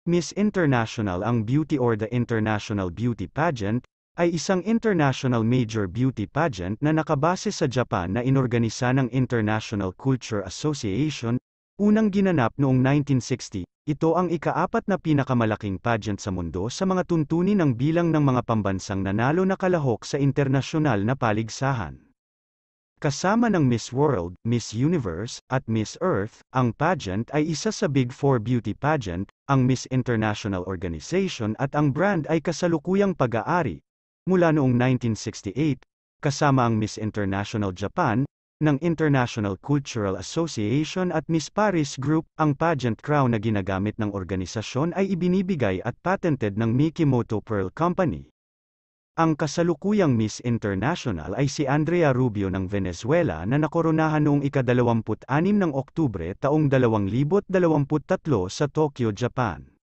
Miss International. Ang beauty or the International Beauty Pageant, ay isang international major beauty pageant na nakabase sa Japan na inorganisa ng International Culture Association, unang ginanap noong 1960. Ito ang ika-4 na pinakamalaking pageant sa mundo sa mga tuntunin ng bilang ng mga pambansang nanalo na kalahok sa internasyonal na paligsahan. Kasama ng Miss World, Miss Universe, at Miss Earth, ang pageant ay isa sa Big Four beauty pageant. Ang Miss International Organization at ang brand ay kasalukuyang pag-aari, mula noong 1968, kasama ang Miss International Japan, ng International Cultural Association at Miss Paris Group. Ang pageant crown na ginagamit ng organisasyon ay ibinibigay at patented ng Mikimoto Pearl Company. Ang kasalukuyang Miss International ay si Andrea Rubio ng Venezuela na nakoronahan noong ika-26 ng Oktubre taong 2023 sa Tokyo, Japan.